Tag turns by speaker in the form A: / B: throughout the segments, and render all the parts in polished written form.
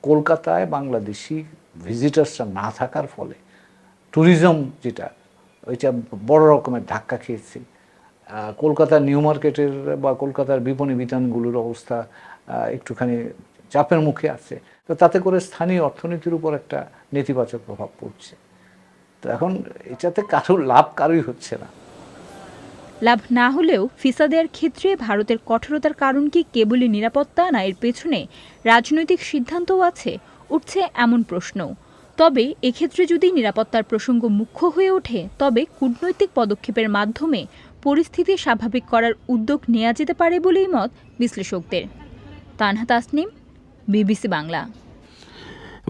A: কলকাতায় বাংলাদেশি ভিজিটার্সরা না থাকার ফলে ট্যুরিজম যেটা ওইটা বড় রকমের ধাক্কা খেয়েছে। কলকাতার নিউ মার্কেটের বা কলকাতার বিপণী বিতানগুলোর অবস্থা একটুখানি চাপের মুখে আছে। তো তাতে করে স্থানীয় অর্থনীতির উপর একটা নেতিবাচক প্রভাব পড়ছে। তো এখন এটাতে কারোই হচ্ছে না।
B: লাভ না হলেও ভিসা দেওয়ার ক্ষেত্রে ভারতের কঠোরতার কারণ কি কেবলই নিরাপত্তা, না এর পেছনে রাজনৈতিক সিদ্ধান্তও আছে, উঠছে এমন প্রশ্ন। তবে এক্ষেত্রে যদি নিরাপত্তার প্রসঙ্গ মুখ্য হয়ে ওঠে, তবে কূটনৈতিক পদক্ষেপের মাধ্যমে পরিস্থিতি স্বাভাবিক করার উদ্যোগ নেওয়া যেতে পারে বলেই মত বিশ্লেষকদের। তানহা তাসনিম, বিবিসি বাংলা।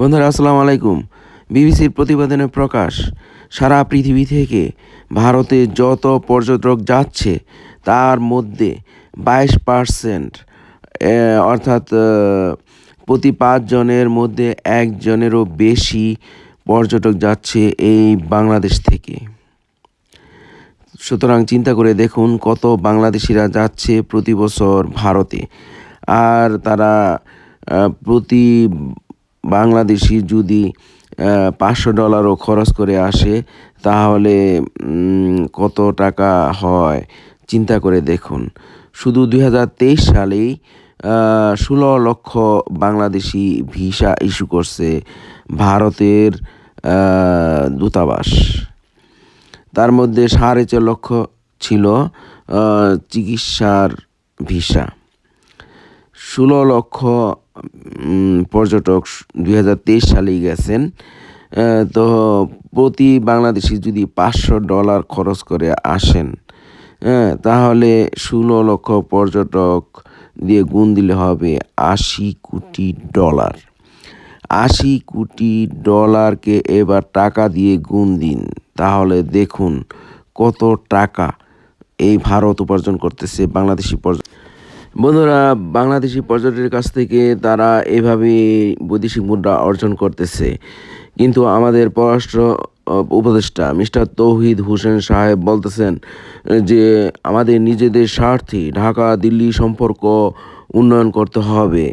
C: বন্ধুরা আসসালামু আলাইকুম। বিবিসির প্রতিবেদনে প্রকাশ, সারা পৃথিবী থেকে ভারতে যত পর্যটক যাচ্ছে তার মধ্যে 22%, অর্থাৎ প্রতি 5 জনের মধ্যে 1 জনেরও বেশি পর্যটক যাচ্ছে এই বাংলাদেশ থেকে। সুতরাং চিন্তা করে দেখুন কত বাংলাদেশিরা যাচ্ছে প্রতি বছর ভারতে। আর তারা প্রতি বাংলাদেশি যদি $500ও খরচ করে আসে, তাহলে কত টাকা হয় চিন্তা করে দেখুন। শুধু 2023 সালেই 16 লক্ষ বাংলাদেশি ভিসা ইস্যু করছে ভারতের দূতাবাস। তার মধ্যে 4.5 লক্ষ ছিল চিকিৎসার ভিসা। 16 লক্ষ পর্যটক 2023 সালেই গেছেন। তো প্রতি বাংলাদেশি যদি $500 খরচ করে আসেন, তাহলে 16 লক্ষ পর্যটক দিয়ে গুণ দিলে হবে $80 কোটি। $80 কোটি এবার টাকা দিয়ে গুণ দিন, তাহলে দেখুন কত টাকা এই ভারত উপার্জন করতেছে বাংলাদেশি বন্ধুরা। বাংলাদেশি পর্যটকের কাছ থেকে তারা এভাবে বৈদেশিক মুদ্রা অর্জন করতেছে। কিন্তু আমাদের পররাষ্ট্র উপদেষ্টা মিস্টার তৌহিদ হোসেন সাহেব বলতেছেন যে আমাদের নিজেদের স্বার্থে ঢাকা দিল্লি সম্পর্ক উন্নয়ন করতে হবে।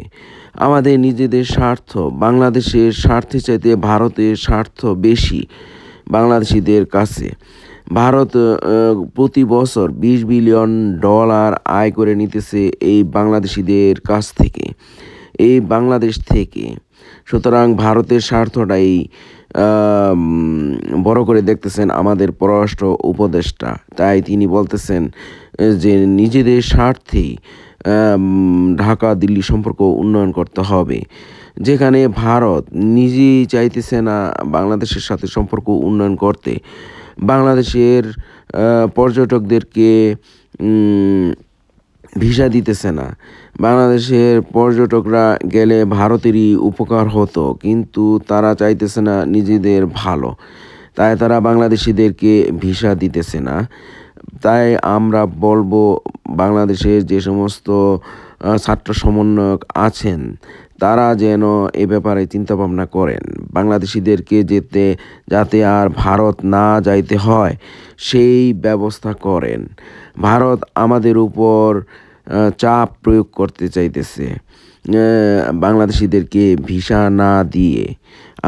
C: আমাদের নিজেদের স্বার্থ, বাংলাদেশের স্বার্থের চাইতে ভারতের স্বার্থ বেশি বাংলাদেশিদের কাছে। ভারত প্রতি বছর $20 বিলিয়ন আয় করে নিতেছে এই বাংলাদেশিদের কাছ থেকে, এই বাংলাদেশ থেকে। সুতরাং ভারতের স্বার্থটাই বড় করে দেখতেছেন আমাদের পররাষ্ট্র উপদেষ্টা। তাই তিনি বলতেছেন যে নিজেদের স্বার্থেই ঢাকা দিল্লি সম্পর্ক উন্নয়ন করতে হবে। যেখানে ভারত নিজেই চাইতেছে না বাংলাদেশের সাথে সম্পর্ক উন্নয়ন করতে, বাংলাদেশের পর্যটকদেরকে ভিসা দিতেছে না। বাংলাদেশের পর্যটকরা গেলে ভারতেরই উপকার হতো, কিন্তু তারা চাইতেছে না নিজেদের ভালো, তাই তারা বাংলাদেশিদেরকে ভিসা দিতেছে না। তাই আমরা বলবো বাংলাদেশের যে সমস্ত ছাত্র সমন্বয়ক আছেন তারা যেন এ ব্যাপারে চিন্তাভাবনা করেন, বাংলাদেশিদেরকে যাতে আর ভারত না যাইতে হয় সেই ব্যবস্থা করেন। ভারত আমাদের উপর চাপ প্রয়োগ করতে চাইতেছে বাংলাদেশিদেরকে ভিসা না দিয়ে।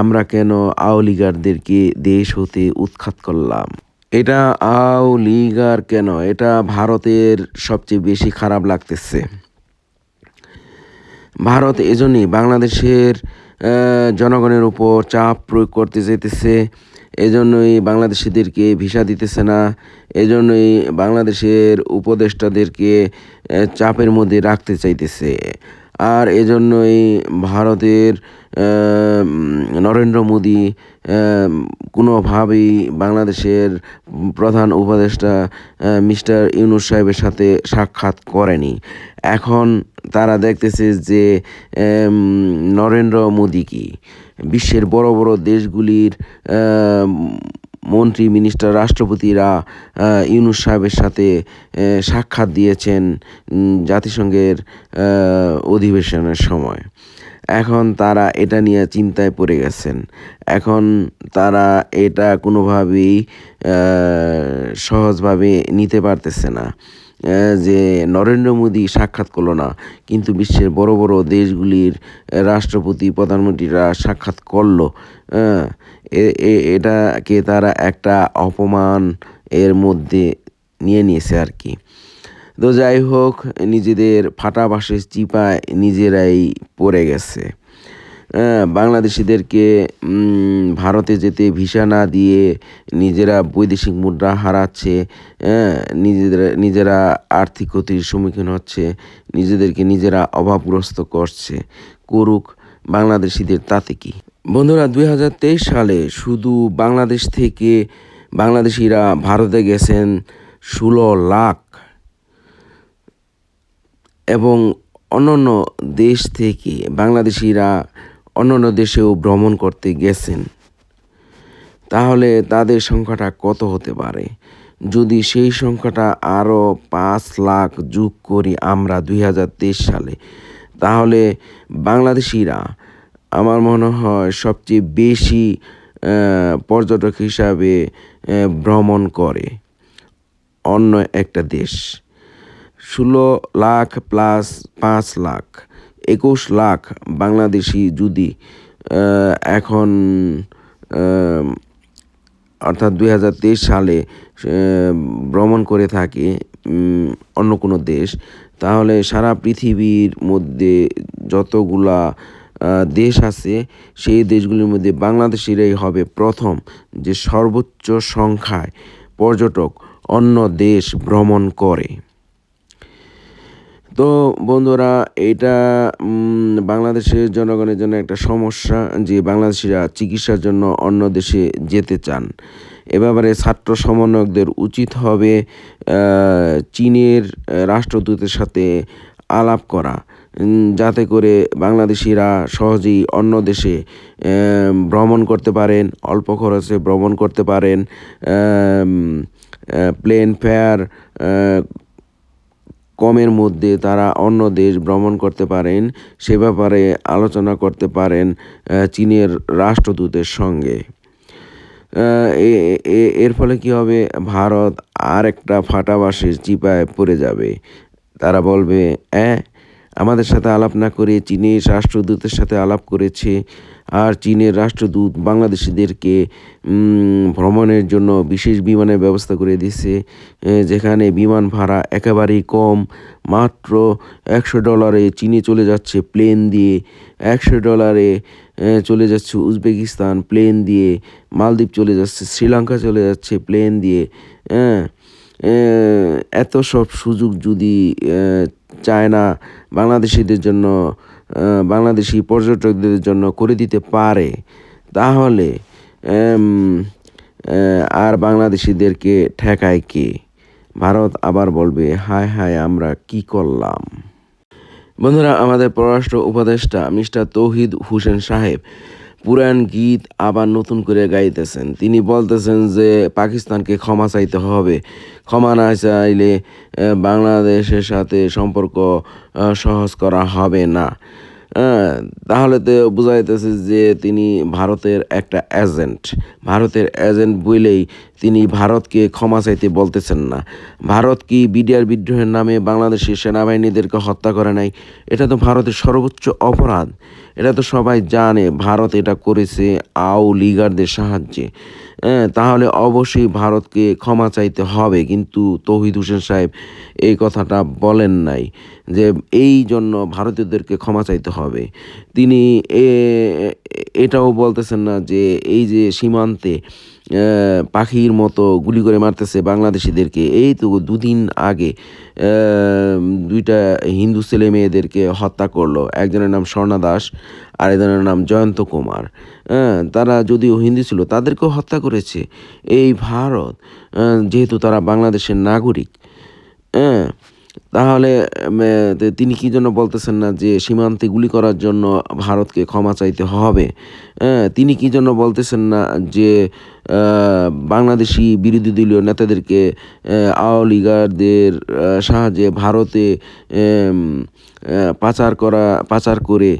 C: আমরা কেন আওলিগারদেরকে দেশ হতে উৎখাত করলাম? এটা আওলিগার কেন, এটা ভারতের সবচেয়ে বেশি খারাপ লাগতেছে। ভারত এজন্যই বাংলাদেশের জনগণের উপর চাপ প্রয়োগ করতে চাইতেছে, এজন্যই বাংলাদেশিদেরকে ভিসা দিতেছে না, এজন্যই বাংলাদেশের উপদেষ্টাদেরকে চাপের মধ্যে রাখতে চাইতেছে। আর এজন্যই ভারতের নরেন্দ্র মোদি কোনোভাবেই বাংলাদেশের প্রধান উপদেষ্টা মিস্টার ইউনূস সাহেবের সাথে সাক্ষাৎ করেনি। এখন তারা দেখতেছে যে নরেন্দ্র মোদি কি বিশ্বের বড় বড় দেশগুলির মন্ত্রী, মিনিস্টার, রাষ্ট্রপতিরা ইউনূস সাহেবের সাথে সাক্ষাৎ দিয়েছেন জাতিসংঘের অধিবেশনের সময়। এখন তারা এটা নিয়ে চিন্তায় পড়ে গেছেন। এখন তারা এটা কোনোভাবেই সহজভাবে নিতে পারতেছে না। যে নরেন্দ্র মোদী সাক্ষাৎ করলো না, কিন্তু বিশ্বের বড় বড় দেশগুলির রাষ্ট্রপতি প্রধানমন্ত্রীরা সাক্ষাৎ করলো। এটাকে তারা একটা অপমান এর মধ্যে নিয়ে নিয়েছে আর কি। তো যাই হোক, নিজেদের ফাটা বাঁশের চিপায় নিজেরাই পড়ে গেছে। বাংলাদেশিদেরকে ভারতে যেতে ভিসা না দিয়ে নিজেরা বৈদেশিক মুদ্রা হারাচ্ছে, নিজেরা আর্থিক ক্ষতির সম্মুখীন হচ্ছে, নিজেদেরকে নিজেরা অভাবগ্রস্ত করছে। করুক, বাংলাদেশিদের তাতে কি। বন্ধুরা, 2023 সালে শুধু বাংলাদেশ থেকে বাংলাদেশিরা ভারতে গেছেন 16 লাখ, এবং অন্যান্য দেশ থেকে বাংলাদেশিরা অন্যান্য দেশেও ভ্রমণ করতে গেছেন। তাহলে তাদের সংখ্যাটা কত হতে পারে? যদি সেই সংখ্যাটা আরও 5 লাখ যোগ করি আমরা 2023 সালে, তাহলে বাংলাদেশিরা আমার মনে হয় সবচেয়ে বেশি পর্যটক হিসাবে ভ্রমণ করে অন্য একটা দেশ। 16 লাখ প্লাস 5 লাখ, 21 লাখ বাংলাদেশি যদি এখন অর্থাৎ 2023 সালে ভ্রমণ করে থাকে অন্য কোনো দেশ, তাহলে সারা পৃথিবীর মধ্যে যতগুলা দেশ আছে সেই দেশগুলির মধ্যে বাংলাদেশিরাই হবে প্রথম যে সর্বোচ্চ সংখ্যায় পর্যটক অন্য দেশ ভ্রমণ করে। তো বন্ধুরা, এটা বাংলাদেশের জনগণের জন্য একটা সমস্যা যে বাংলাদেশিরা চিকিৎসার জন্য অন্য দেশে যেতে চান। এ ব্যাপারে ছাত্র সমন্বয়কদের উচিত হবে চীনের রাষ্ট্রদূতের সাথে আলাপ করা, যাতে করে বাংলাদেশিরা সহজেই অন্য দেশে ভ্রমণ করতে পারেন, অল্প খরচে ভ্রমণ করতে পারেন, প্লেন ফেয়ার কমের মধ্যে তারা অন্য দেশ ভ্রমণ করতে পারেন, সে ব্যাপারে আলোচনা করতে পারেন চীনের রাষ্ট্রদূতের সঙ্গে। এর ফলে কি হবে, ভারত আর একটা ফাটা বাঁশের চিপায় পড়ে যাবে। তারা বলবে, আমাদের সাথে আলাপ না করে চীনের রাষ্ট্রদূতের সাথে আলাপ করেছে, আর চীনের রাষ্ট্রদূত বাংলাদেশিদেরকে ভ্রমণের জন্য বিশেষ বিমানের ব্যবস্থা করে দিছে, যেখানে বিমান ভাড়া একেবারেই কম, মাত্র $100 চীনে চলে যাচ্ছে প্লেন দিয়ে, $100 চলে যাচ্ছে উজবেকিস্তান প্লেন দিয়ে, মালদ্বীপ চলে যাচ্ছে, শ্রীলঙ্কা চলে যাচ্ছে প্লেন দিয়ে। এত সব সুযোগ যদি চায়না বাংলাদেশিদের জন্য, বাংলাদেশি পর্যটকদের জন্য করে দিতে পারে, তাহলে আর বাংলাদেশিদেরকে ঠেকায় কে? ভারত আবার বলবে, হায় হায় আমরা কি করলাম। বন্ধুরা, আমাদের পররাষ্ট্র উপদেষ্টা মিস্টার তৌহিদ হোসেন সাহেব পুরান গীত আবার নতুন করে গাইতেছেন। তিনি বলতেছেন যে পাকিস্তানকে ক্ষমা চাইতে হবে, ক্ষমা না চাইলে বাংলাদেশের সাথে সম্পর্ক সহজ করা হবে না। তাহলে তো বোঝা যাইতেছে যে তিনি ভারতের একটা এজেন্ট। ভারতের এজেন্ট বলেই তিনি ভারতকে ক্ষমা চাইতে বলতেছেন না। ভারত কি বিডিআর বিদ্রোহের নামে বাংলাদেশের সেনাবাহিনীদেরকে হত্যা করে নাই? এটা তো ভারতের সর্বোচ্চ অপরাধ। এটা তো সবাই জানে ভারত এটা করেছে আওয়ামী লীগারদের সাহায্যে। তাহলে অবশ্যই ভারতকে ক্ষমা চাইতে হবে, কিন্তু তৌহিদ হোসেন সাহেব এই কথাটা বলেন নাই যে এই জন্য ভারতীয়দেরকে ক্ষমা চাইতে হবে। তিনি এটাও বলতেছেন না যে এই যে সীমান্তে পাখির মতো গুলি করে মারতেছে বাংলাদেশিদেরকে। এই তো 2 দিন আগে 2টা হিন্দু ছেলে মেয়েদেরকে হত্যা করলো, একজনের নাম স্বর্ণা দাস আর একজনের নাম জয়ন্ত কুমার। তারা যদিও হিন্দু ছিল, তাদেরকেও হত্যা করেছে এই ভারত, যেহেতু তারা বাংলাদেশের নাগরিক। তাহলে তিনি কি জন্য বলতেছেন না যে সীমান্তে গুলি করার জন্য ভারতকে ক্ষমা চাইতে হবে? তিনি কি জন্য বলতেছেন না যে বাংলাদেশি বিরোধী দলীয় নেতাদেরকে আওয়ামী লীগারদের সাহায্যে ভারতে পাচার করে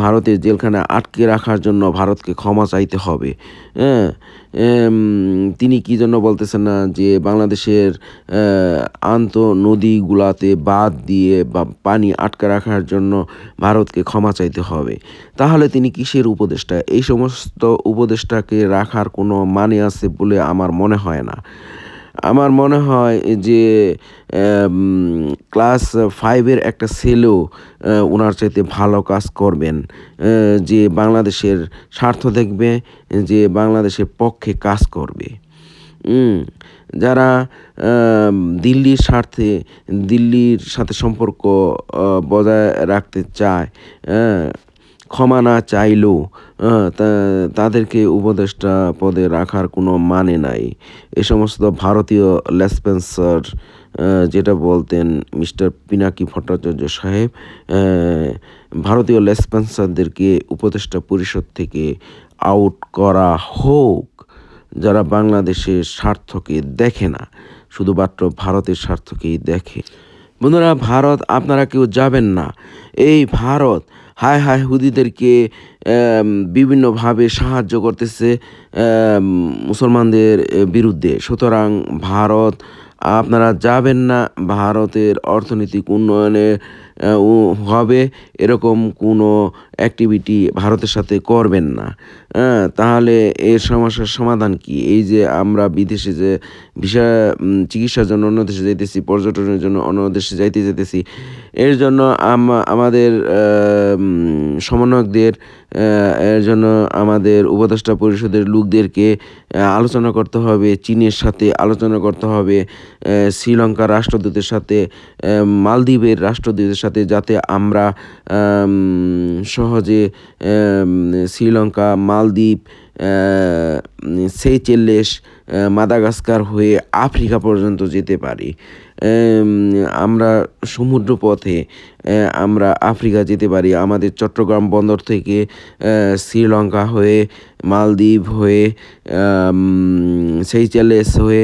C: ভারতের জেলখানায় আটকে রাখার জন্য ভারতকে ক্ষমা চাইতে হবে। হ্যাঁ, তিনি কি জন্য বলতেছেন না যে বাংলাদেশের নদীগুলাতে বাঁধ দিয়ে বা পানি আটকে রাখার জন্য ভারতকে ক্ষমা চাইতে হবে? তাহলে তিনি কিসের উপদেষ্টা? এই সমস্ত উপদেষ্টাকে রাখার কোনো মানে আছে বলে আমার মনে হয় না। আমার মনে হয় যে ক্লাস 5-এর একটা ছেলেও ওনার চাইতে ভালো কাজ করবেন, যে বাংলাদেশের স্বার্থ দেখবে, যে বাংলাদেশের পক্ষে কাজ করবে। যারা দিল্লির দিল্লির সাথে সম্পর্ক বজায় রাখতে চায়, ক্ষমা না চাইলেও তাদেরকে উপদেষ্টা পদে রাখার কোনো মানে নাই। এ সমস্ত ভারতীয় লেসপেন্সার, যেটা বলতেন মিস্টার পিনাকি ভট্টাচার্য সাহেব, ভারতীয় লেসপেন্সারদেরকে উপদেষ্টা পরিষদ থেকে আউট করা হোক, যারা বাংলাদেশের স্বার্থকে দেখে না, শুধুমাত্র ভারতের স্বার্থকেই দেখে। বন্ধুরা, ভারত আপনারা কেউ যাবেন না। এই ভারত হায় হায় হুদিদেরকে বিভিন্নভাবে সাহায্য করতেছে মুসলমানদের বিরুদ্ধে। সুতরাং ভারত আপনারা যাবেন না। ভারতের অর্থনৈতিক উন্নয়নে হবে এরকম কোনো অ্যাক্টিভিটি ভারতের সাথে করবেন না। তাহলে এর সমস্যার সমাধান কি? এই যে আমরা বিদেশে যে চিকিৎসার জন্য অন্য দেশে যাইতেছি, পর্যটনের জন্য অন্য দেশে যাইতেছি, এর জন্য আমাদের সমন্বয়কদের, এর জন্য আমাদের উপদেষ্টা পরিষদের লোকদেরকে আলোচনা করতে হবে, চীনের সাথে আলোচনা করতে হবে, শ্রীলঙ্কার রাষ্ট্রদূতের সাথে, মালদ্বীপের রাষ্ট্রদূতের সাথে, যাতে আমরা সহজে শ্রীলঙ্কা, মালদ্বীপ, সেইচেল্লেস, মাদাগাস্কার হয়ে আফ্রিকা পর্যন্ত যেতে পারি। আমরা সমুদ্র পথে আমরা আফ্রিকা যেতে পারি। আমাদের চট্টগ্রাম বন্দর থেকে শ্রীলঙ্কা হয়ে, মালদ্বীপ হয়ে, সেইচেল্লেস হয়ে,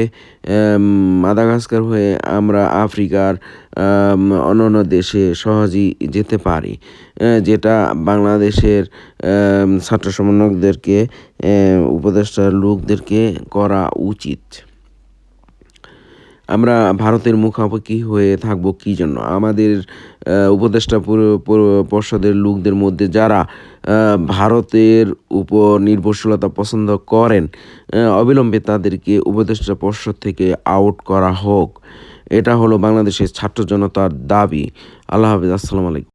C: মাদাগাস্কার হয়ে আমরা আফ্রিকার অন্যান্য দেশে সহজেই যেতে পারি, যেটা বাংলাদেশের ছাত্র সমন্বয়কদেরকে, উপদেষ্টার লোকদেরকে করা উচিত। আমরা ভারতের মুখাপেক্ষি হয়ে থাকবো কী জন্য? আমাদের উপদেষ্টা পর্ষদের লোকদের মধ্যে যারা ভারতের উপর নির্ভরশীলতা পছন্দ করেন, অবিলম্বে তাদেরকে উপদেষ্টা পর্ষদ থেকে আউট করা হোক। এটা হলো বাংলাদেশের ছাত্র জনতার দাবি। আল্লাহ হাফেজ। আসসালামু আলাইকুম।